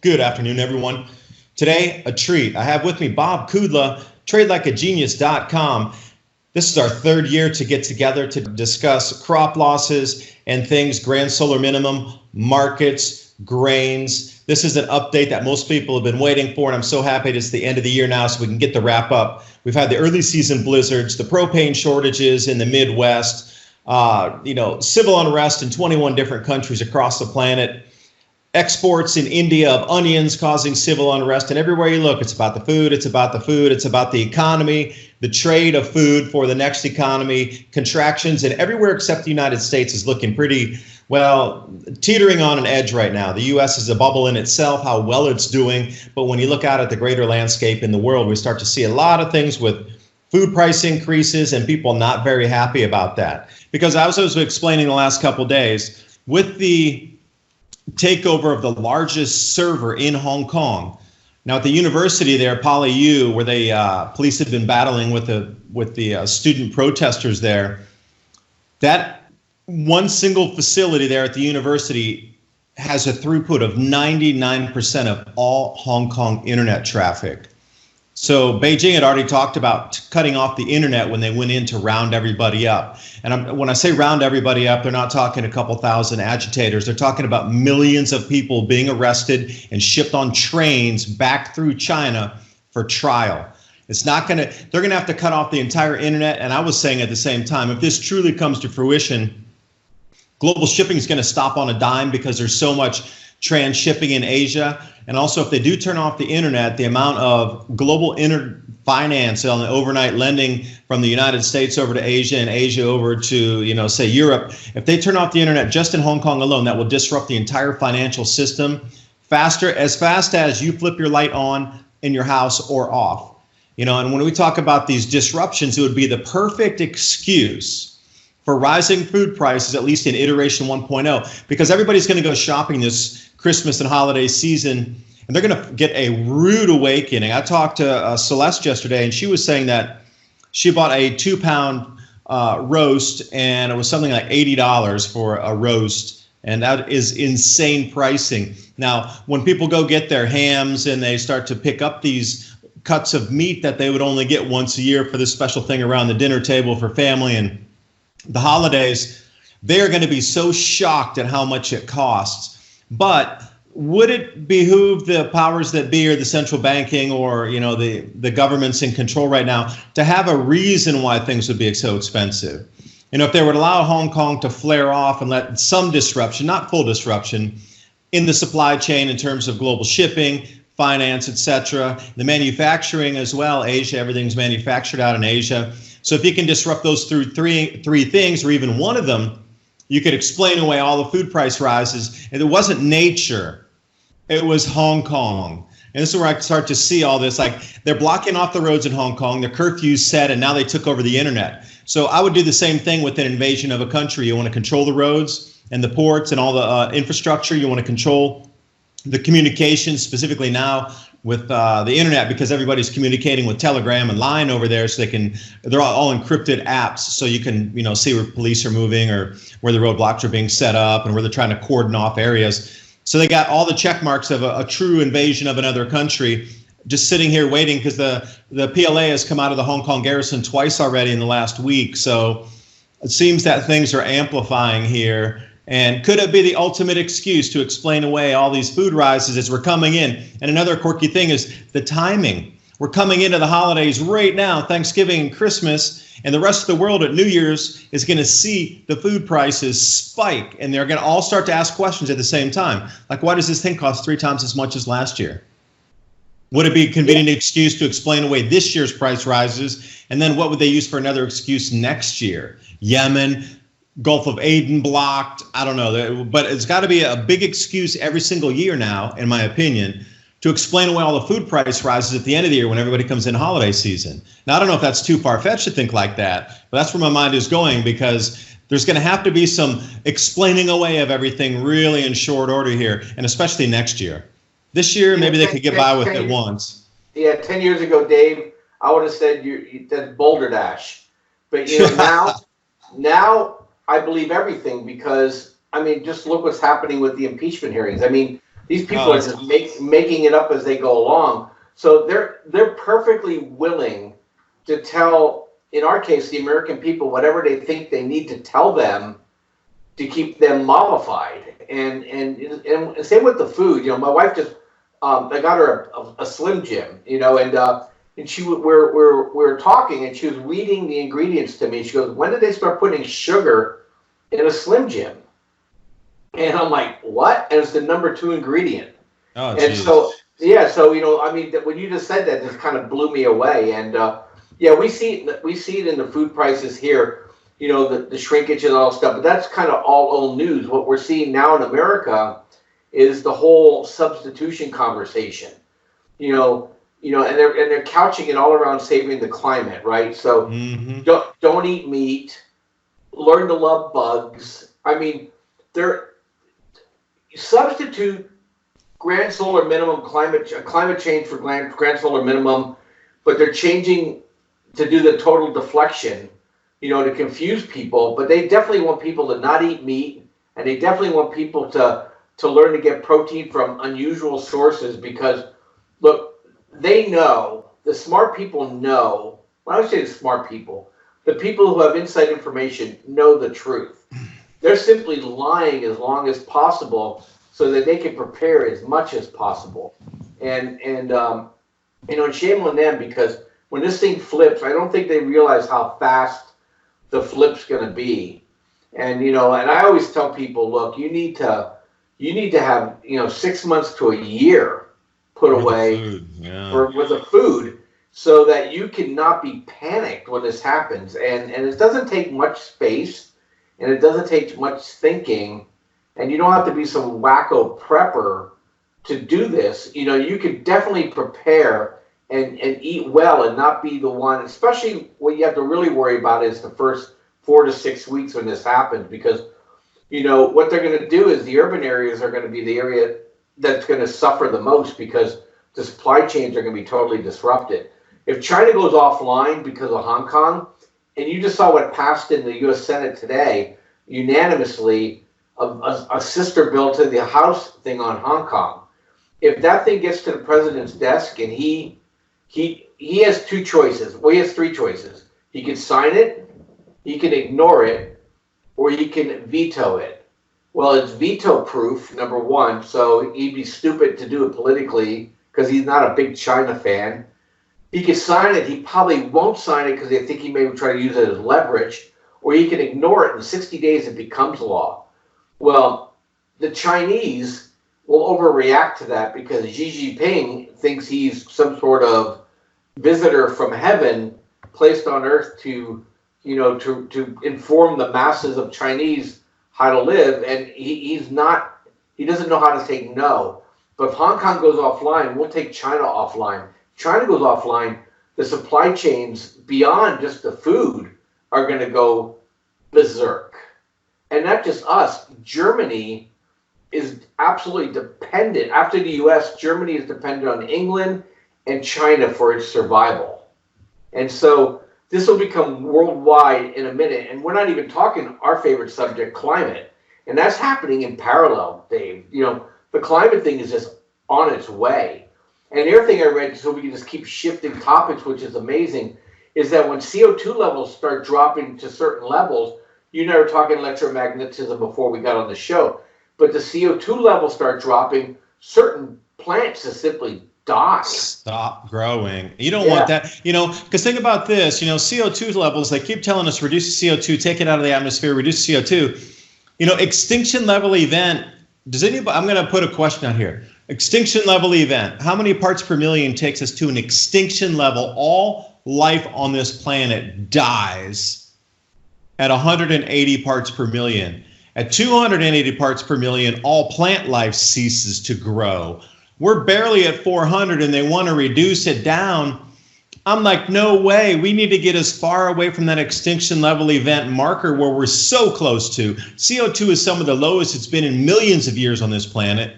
Good afternoon, everyone. Today, a treat. I have with me Bob Kudla, tradelikeagenius.com. This is our third year to get together to discuss crop losses and things, grand solar minimum, markets, grains. This is an update that most people have been waiting for, and I'm so happy it's the end of the year now so we can get the wrap up. We've had the early season blizzards, the propane shortages in the Midwest, civil unrest in 21 different countries across the planet. Exports in India of onions causing civil unrest, and everywhere you look, it's about the food, it's about the food, it's about the economy, the trade of food for the next economy, contractions, and everywhere except the United States is looking pretty, well, teetering on an edge right now. The U.S. is a bubble in itself, how well it's doing, but when you look out at the greater landscape in the world, we start to see a lot of things with food price increases and people not very happy about that. Because as I was explaining the last couple of days, with the takeover of the largest server in Hong Kong. Now at the university there, PolyU, where they police had been battling with the student protesters there, that one single facility there at the university has a throughput of 99% of all Hong Kong internet traffic. So Beijing had already talked about cutting off the internet when they went in to round everybody up. And when I say round everybody up, they're not talking a couple thousand agitators. They're talking about millions of people being arrested and shipped on trains back through China for trial. They're going to have to cut off the entire internet. And I was saying at the same time, if this truly comes to fruition, global shipping is going to stop on a dime because there's so much trans-shipping in Asia. And also, if they do turn off the internet, the amount of global finance on the overnight lending from the United States over to Asia and Asia over to, say Europe, if they turn off the internet just in Hong Kong alone, that will disrupt the entire financial system as fast as you flip your light on in your house or off. And when we talk about these disruptions, it would be the perfect excuse for rising food prices, at least in iteration 1.0, because everybody's going to go shopping this Christmas and holiday season, and they're going to get a rude awakening. I talked to Celeste yesterday, and she was saying that she bought a 2-pound roast, and it was something like $80 for a roast, and that is insane pricing. Now, when people go get their hams and they start to pick up these cuts of meat that they would only get once a year for this special thing around the dinner table for family and the holidays, they are going to be so shocked at how much it costs. But would it behoove the powers that be or the central banking or the governments in control right now to have a reason why things would be so expensive? If they would allow Hong Kong to flare off and let some disruption, not full disruption, in the supply chain in terms of global shipping, finance, etc., the manufacturing as well, Asia, everything's manufactured out in Asia. So if you can disrupt those through three things, or even one of them, you could explain away all the food price rises. And it wasn't nature, it was Hong Kong. And this is where I start to see all this, like they're blocking off the roads in Hong Kong, their curfew's set, and now they took over the internet. So I would do the same thing with an invasion of a country. You want to control the roads and the ports and all the infrastructure. You want to control the communications, specifically now with the internet, because everybody's communicating with Telegram and Line over there, so they're all encrypted apps, so you can see where police are moving or where the roadblocks are being set up and where they're trying to cordon off areas. So they got all the check marks of a true invasion of another country just sitting here waiting, because the PLA has come out of the Hong Kong garrison twice already in the last week. So it seems that things are amplifying here. And could it be the ultimate excuse to explain away all these food rises as we're coming in? And another quirky thing is the timing. We're coming into the holidays right now, Thanksgiving and Christmas, and the rest of the world at New Year's is going to see the food prices spike, and they're going to all start to ask questions at the same time. Like, why does this thing cost 3 times as much as last year? Would it be a convenient excuse to explain away this year's price rises? And then what would they use for another excuse next year? Yemen, Gulf of Aden blocked, I don't know, but it's got to be a big excuse every single year now, in my opinion, to explain away all the food price rises at the end of the year when everybody comes in holiday season. Now, I don't know if that's too far-fetched to think like that, but that's where my mind is going, because there's going to have to be some explaining away of everything really in short order here, and especially next year. This year, maybe they could get by with it once. Yeah, 10 years ago, Dave, I would have said you did Boulder Dash. But now I believe everything, because, just look what's happening with the impeachment hearings. These people are just making it up as they go along. So they're perfectly willing to tell, in our case, the American people, whatever they think they need to tell them to keep them mollified. And same with the food. My wife just, I got her a Slim Jim, and she we're talking, and she was reading the ingredients to me. She goes, "When did they start putting sugar in a Slim Jim?" And I'm like, "What?" And it's the number 2 ingredient. Oh, and geez. so when you just said that, just kind of blew me away. And we see it in the food prices here. The shrinkage and all stuff, but that's kind of all old news. What we're seeing now in America is the whole substitution conversation. And they're couching it all around saving the climate, right? So don't eat meat, learn to love bugs. I mean, they're substitute grand solar minimum climate change for grand solar minimum, but they're changing to do the total deflection, to confuse people. But they definitely want people to not eat meat, and they definitely want people to learn to get protein from unusual sources, because look, they know, the smart people know, when I say the smart people, the people who have inside information know the truth. They're simply lying as long as possible so that they can prepare as much as possible. And shame on them, because when this thing flips, I don't think they realize how fast the flip's going to be. And and I always tell people, look, you need to have 6 months to a year put away with the food, so that you cannot be panicked when this happens. And it doesn't take much space, and it doesn't take much thinking, and you don't have to be some wacko prepper to do this. You could definitely prepare and eat well and not be the one. Especially what you have to really worry about is the first 4 to 6 weeks when this happens, because what they're going to do is the urban areas are going to be the area that's going to suffer the most, because the supply chains are going to be totally disrupted. If China goes offline because of Hong Kong, and you just saw what passed in the U.S. Senate today, unanimously, a sister bill to the House thing on Hong Kong. If that thing gets to the president's desk, and he has 2 choices. Well, he has 3 choices. He can sign it, he can ignore it, or he can veto it. Well, it's veto proof, number 1, so he'd be stupid to do it politically, because he's not a big China fan. He could sign it. He probably won't sign it because they think he may try to use it as leverage, or he can ignore it. In 60 days, it becomes law. Well, the Chinese will overreact to that, because Xi Jinping thinks he's some sort of visitor from heaven placed on earth to inform the masses of Chinese how to live, and he doesn't know how to say no. But if Hong Kong goes offline, we'll take China offline. China goes offline, the supply chains beyond just the food are going to go berserk. And not just us. Germany is absolutely dependent. After the US, Germany is dependent on England and China for its survival. And so this will become worldwide in a minute. And we're not even talking our favorite subject, climate. And that's happening in parallel, Dave. The climate thing is just on its way. And the other thing I read, so we can just keep shifting topics, which is amazing, is that when CO2 levels start dropping to certain levels, you and I were talking electromagnetism before we got on the show, but the CO2 levels start dropping, certain plants just simply die. Stop growing. You don't want that, because think about this, CO2 levels, they keep telling us reduce the CO2, take it out of the atmosphere, reduce CO2. Extinction level event, does anybody, I'm going to put a question out here. Extinction level event, how many parts per million takes us to an extinction level? All life on this planet dies at 180 parts per million. At 280 parts per million, all plant life ceases to grow. We're barely at 400 and they want to reduce it down. I'm like, no way. We need to get as far away from that extinction level event marker where we're so close to. CO2 is some of the lowest it's been in millions of years on this planet,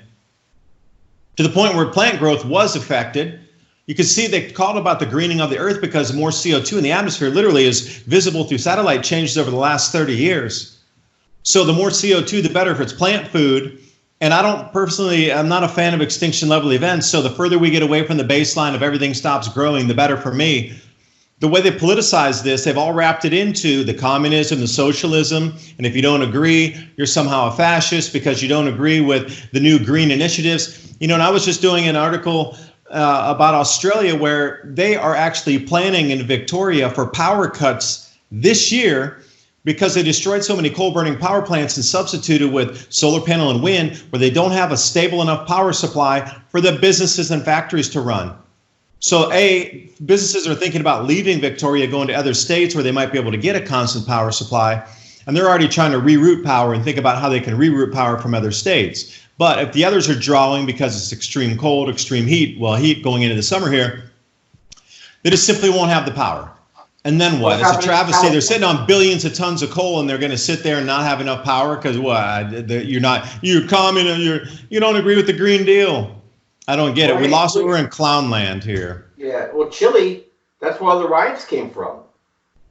to the point where plant growth was affected. You can see they called about the greening of the earth because more CO2 in the atmosphere literally is visible through satellite changes over the last 30 years. So the more CO2, the better if it's plant food. And I'm not a fan of extinction level events. So the further we get away from the baseline of everything stops growing, the better for me. The way they politicize this, they've all wrapped it into the communism, the socialism. And if you don't agree, you're somehow a fascist because you don't agree with the new green initiatives. And I was just doing an article about Australia where they are actually planning in Victoria for power cuts this year because they destroyed so many coal-burning power plants and substituted with solar panel and wind, where they don't have a stable enough power supply for the businesses and factories to run. So businesses are thinking about leaving Victoria, going to other states where they might be able to get a constant power supply. And they're already trying to reroute power and think about how they can reroute power from other states. But if the others are drawing because it's extreme cold, extreme heat, heat going into the summer here, they just simply won't have the power. And then what? It's a travesty. They're sitting on billions of tons of coal, and they're going to sit there and not have enough power because you're communist, you don't agree with the Green Deal. I don't get it. We're in clown land here. Yeah. Well, Chile, that's where all the riots came from.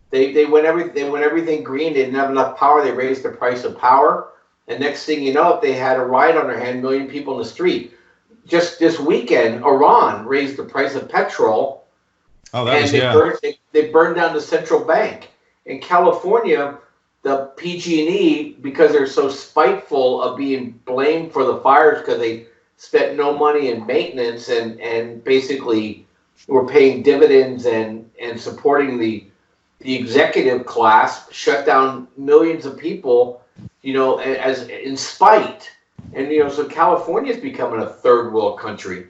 They went everything green. They didn't have enough power. They raised the price of power. And next thing you know, they had a riot on their hand, 1 million people in the street. Just this weekend, Iran raised the price of petrol. Oh, they burned down the central bank. In California, the PG&E, because they're so spiteful of being blamed for the fires because they spent no money in maintenance and basically were paying dividends and supporting the executive class, shut down millions of people, as in spite. And, so California is becoming a third world country.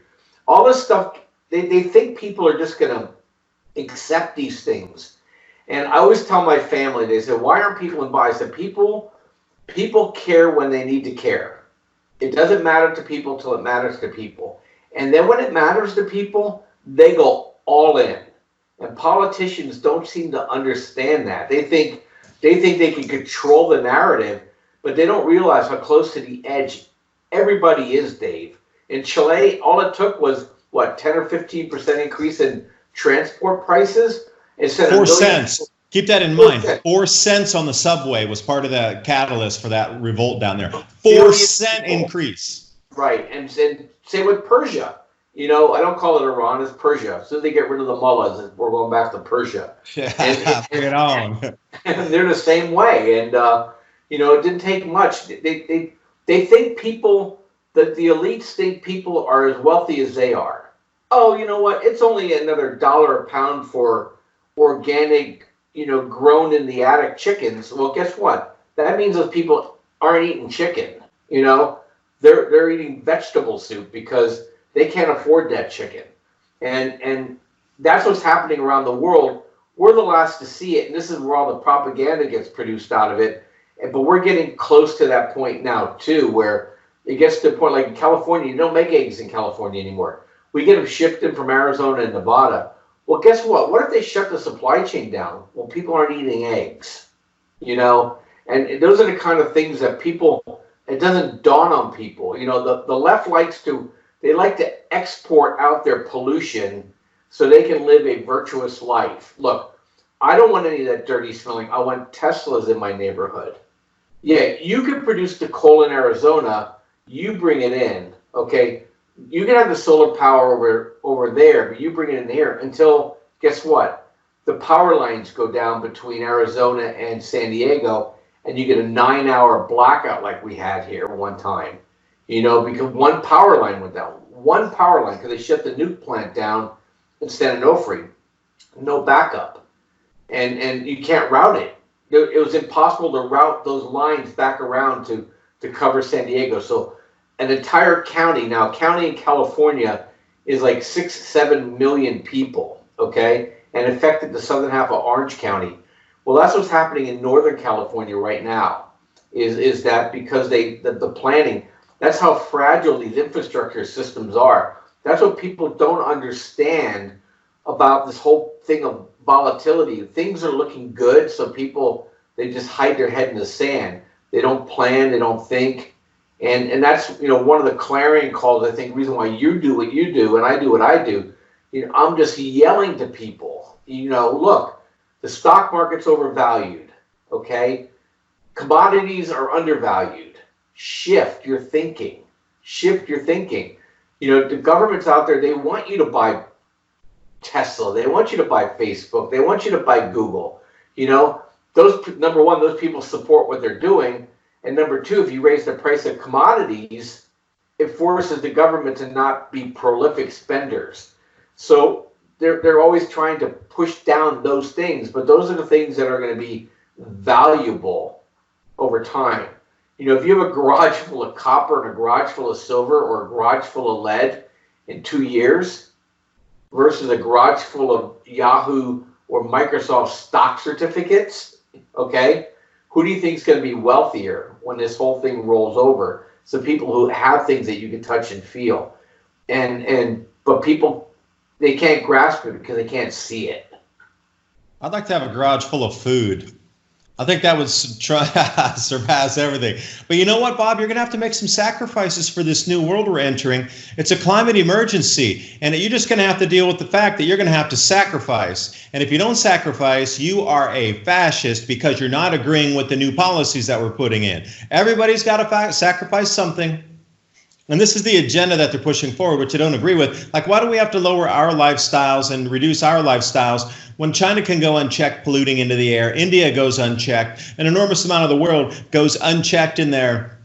All this stuff, they think people are just going to accept these things. And I always tell my family, they say, why aren't people in buy? I said, people care when they need to care. It doesn't matter to people till it matters to people. And then when it matters to people, they go all in. And politicians don't seem to understand that. They think they can control the narrative, but they don't realize how close to the edge everybody is, Dave. In Chile, all it took was, 10 or 15% increase in transport prices? Instead 4 cents. Keep that in mind. 4 cents on the subway was part of the catalyst for that revolt down there. 4-cent increase. Right. And same with Persia. I don't call it Iran, it's Persia. As soon as they get rid of the mullahs, we're going back to Persia. Yeah, bring it on. And they're the same way. And, it didn't take much. They think that the elites think people are as wealthy as they are. Oh, you know what? It's only another $1 a pound for organic, grown in the attic chickens. Well, guess what? That means those people aren't eating chicken. They're eating vegetable soup because they can't afford that chicken. And that's what's happening around the world. We're the last to see it, and this is where all the propaganda gets produced out of it. But we're getting close to that point now, too, where it gets to the point, like in California, you don't make eggs in California anymore. We get them shipped in from Arizona and Nevada. Well, guess what? What if they shut the supply chain down? Well, people aren't eating eggs, And those are the kind of things that it doesn't dawn on people. The left like to export out their pollution so they can live a virtuous life. Look, I don't want any of that dirty smelling. I want Teslas in my neighborhood. Yeah, you can produce the coal in Arizona. You bring it in, okay? You can have the solar power over there, but you bring it in here until, guess what? The power lines go down between Arizona and San Diego, and you get a 9-hour blackout like we had here one time. Because one power line went down. One power line, because they shut the nuke plant down in San Onofre. No backup. And you can't route it. It was impossible to route those lines back around to cover San Diego. So an entire county in California is like 6-7 million people, okay? And affected the southern half of Orange County. Well, that's what's happening in Northern California right now, is that because the planning, that's how fragile these infrastructure systems are. That's what people don't understand about this whole thing of volatility. Things are looking good, so people, they just hide their head in the sand. They don't plan, they don't think. And that's, one of the clarion calls, I think, reason why you do what you do and I do what I do. I'm just yelling to people, look, the stock market's overvalued, okay? Commodities are undervalued. Shift your thinking. shift your thinking. The governments out there, they want you to buy Tesla. They want you to buy Facebook. They want you to buy Google. Those, number one, those people support what they're doing. And number two, if you raise the price of commodities, it forces the government to not be prolific spenders. So they're always trying to push down those things, but those are the things that are going to be valuable over time. If you have a garage full of copper and a garage full of silver or a garage full of lead in 2 years versus a garage full of Yahoo or Microsoft stock certificates, okay, who do you think is going to be wealthier when this whole thing rolls over? So people who have things that you can touch and feel, but people, they can't grasp it because they can't see it. I'd like to have a garage full of food. I think that would surpass everything. But you know what, Bob? You're going to have to make some sacrifices for this new world we're entering. It's a climate emergency, and you're just going to have to deal with the fact that you're going to have to sacrifice. And if you don't sacrifice, you are a fascist because you're not agreeing with the new policies that we're putting in. Everybody's got to sacrifice something. And this is the agenda that they're pushing forward, which I don't agree with. Like, why do we have to lower our lifestyles and reduce our lifestyles when China can go unchecked polluting into the air? India goes unchecked. An enormous amount of the world goes unchecked in their,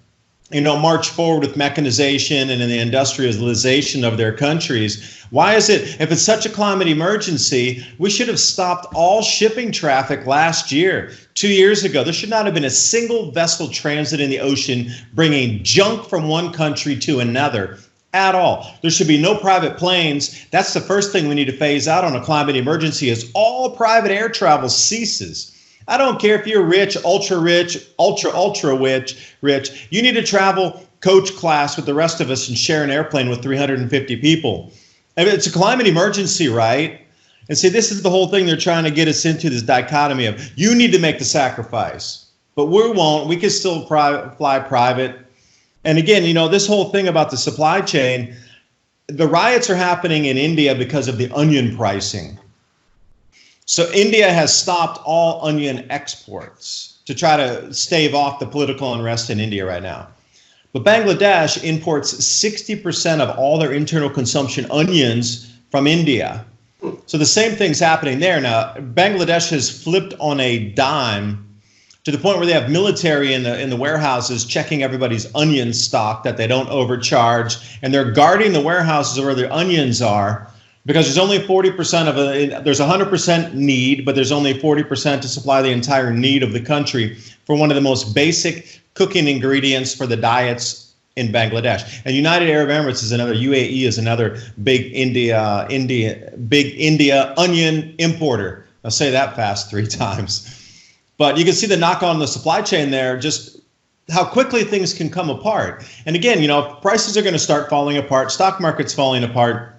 march forward with mechanization and in the industrialization of their countries. Why is it, if it's such a climate emergency, we should have stopped all shipping traffic last year, 2 years ago? There should not have been a single vessel transit in the ocean bringing junk from one country to another at all. There should be no private planes. That's the first thing we need to phase out on a climate emergency, is all private air travel ceases. I don't care if you're rich, ultra rich. You need to travel coach class with the rest of us and share an airplane with 350 people. I mean, it's a climate emergency, right? And see, this is the whole thing they're trying to get us into, this dichotomy of you need to make the sacrifice, but we won't. We can still fly private. And again, this whole thing about the supply chain, the riots are happening in India because of the onion pricing. So India has stopped all onion exports to try to stave off the political unrest in India right now. But Bangladesh imports 60% of all their internal consumption onions from India. So the same thing's happening there. Now, Bangladesh has flipped on a dime to the point where they have military in the warehouses checking everybody's onion stock that they don't overcharge, and they're guarding the warehouses where their onions are, because there's only 40% of it. There's 100% need, but there's only 40% to supply the entire need of the country for one of the most basic cooking ingredients for the diets in Bangladesh. And United Arab Emirates is another, UAE is another big India onion importer. I'll say that fast 3 times. But you can see the knock on the supply chain there, just how quickly things can come apart. And again, prices are going to start falling apart, stock market's falling apart.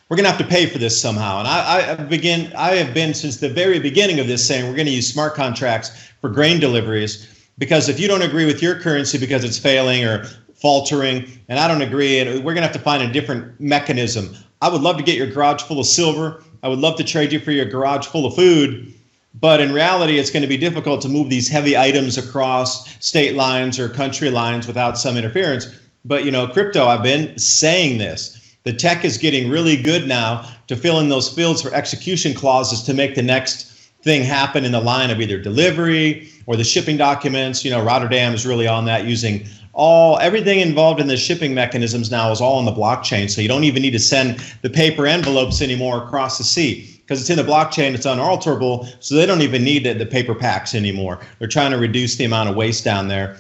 We're going to have to pay for this somehow. And I have been since the very beginning of this saying we're going to use smart contracts for grain deliveries, because if you don't agree with your currency because it's failing or faltering, and I don't agree, and we're going to have to find a different mechanism. I would love to get your garage full of silver. I would love to trade you for your garage full of food. But in reality, it's going to be difficult to move these heavy items across state lines or country lines without some interference. But, crypto, I've been saying this. The tech is getting really good now to fill in those fields for execution clauses to make the next thing happen in the line of either delivery or the shipping documents. Rotterdam is really on that, using everything involved in the shipping mechanisms now is all on the blockchain. So you don't even need to send the paper envelopes anymore across the sea, because it's in the blockchain, it's unalterable, so they don't even need the paper packs anymore. They're trying to reduce the amount of waste down there.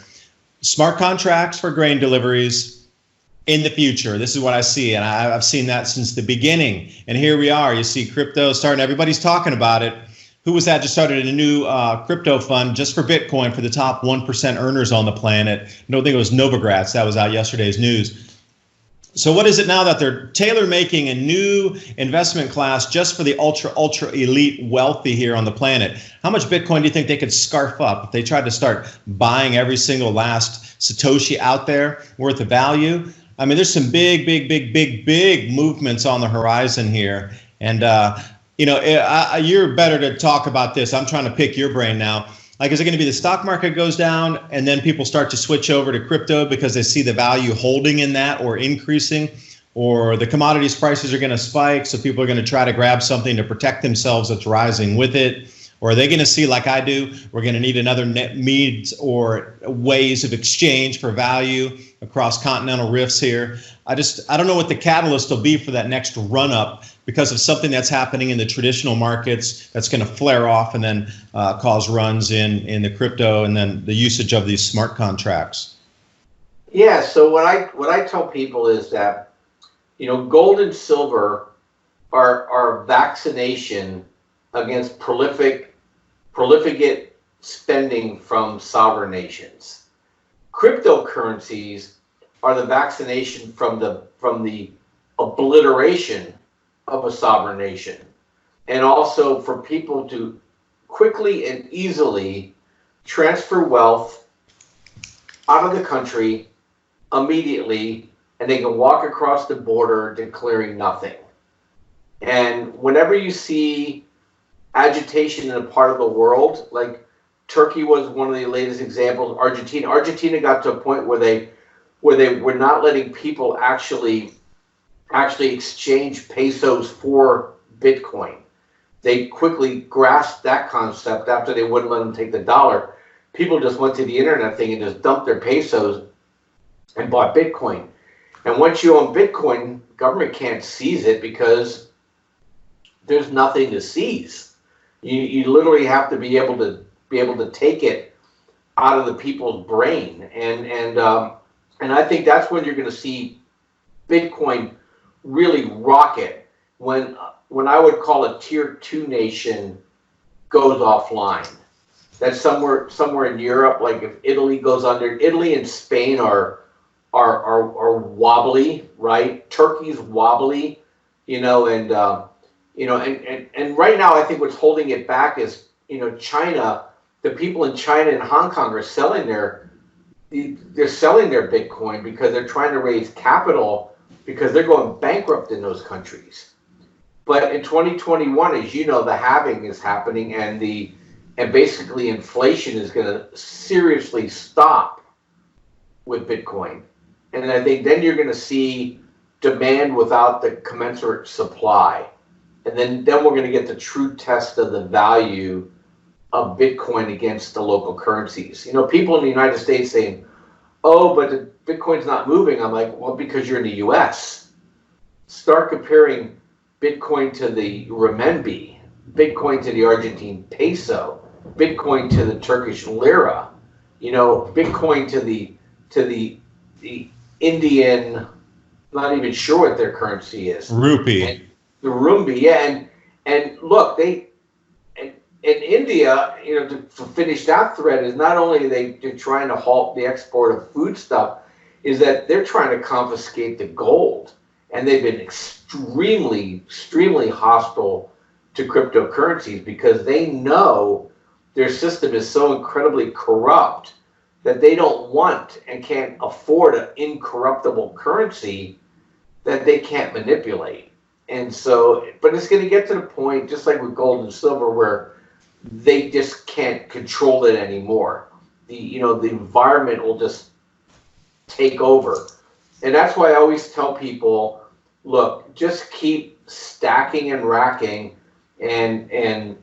Smart contracts for grain deliveries in the future. This is what I see, and I've seen that since the beginning. And here we are. You see crypto starting, everybody's talking about it. Who was that just started a new crypto fund just for Bitcoin for the top 1% earners on the planet? I don't think it was Novogratz. That was out yesterday's news. So what is it now that they're tailor-making a new investment class just for the ultra elite wealthy here on the planet? How much Bitcoin do you think they could scarf up if they tried to start buying every single last Satoshi out there worth of value? I mean, there's some big movements on the horizon here. And, you're better to talk about this. I'm trying to pick your brain now. Like, is it going to be the stock market goes down and then people start to switch over to crypto because they see the value holding in that or increasing, or the commodities prices are going to spike, so people are going to try to grab something to protect themselves that's rising with it? Or are they going to see, like I do, we're going to need another means or ways of exchange for value across continental rifts here? I don't know what the catalyst will be for that next run up because of something that's happening in the traditional markets that's going to flare off and then cause runs in the crypto and then the usage of these smart contracts. Yeah. So what I tell people is that, gold and silver are vaccination against prolific spending from sovereign nations. Cryptocurrencies are the vaccination from the obliteration of a sovereign nation, and also for people to quickly and easily transfer wealth out of the country immediately, and they can walk across the border declaring nothing. And whenever you see agitation in a part of the world, like Turkey was one of the latest examples, Argentina got to a point where they were not letting people actually exchange pesos for Bitcoin. They quickly grasped that concept after they wouldn't let them take the dollar. People just went to the internet thing and just dumped their pesos and bought Bitcoin. And once you own Bitcoin, government can't seize it because there's nothing to seize. You literally have to be able to take it out of the people's brain, and I think that's when you're going to see Bitcoin really rocket when I would call a tier 2 nation goes offline. That's somewhere in Europe, like if Italy goes under. Italy and Spain are wobbly, right? Turkey's wobbly, and right now I think what's holding it back is, China. The people in China and Hong Kong are selling they're selling their Bitcoin because they're trying to raise capital because they're going bankrupt in those countries. But in 2021, as you know, the halving is happening, and basically inflation is going to seriously stop with Bitcoin. And I think then you're going to see demand without the commensurate supply. And then we're going to get the true test of the value of Bitcoin against the local currencies. People in the United States saying, oh, but the Bitcoin's not moving. I'm like, well, because you're in the US. Start comparing Bitcoin to the renminbi, Bitcoin to the Argentine peso, Bitcoin to the Turkish lira, Bitcoin to the Indian, not even sure what their currency is. Rupee. And the Rumbi, yeah. And look, in India, to finish that thread, is not only they're trying to halt the export of food stuff, is that they're trying to confiscate the gold. And they've been extremely hostile to cryptocurrencies because they know their system is so incredibly corrupt that they don't want and can't afford an incorruptible currency that they can't manipulate. And so, but it's going to get to the point, just like with gold and silver, where they just can't control it anymore. The environment will just take over. And that's why I always tell people, look, just keep stacking and racking. And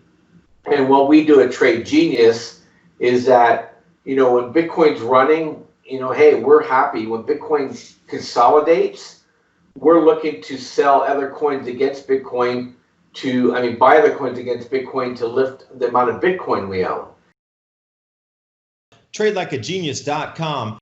what we do at Trade Genius is that, when Bitcoin's running, hey, we're happy. When Bitcoin consolidates, we're looking to sell other coins against Bitcoin buy other coins against Bitcoin to lift the amount of Bitcoin we own. TradeLikeAGenius.com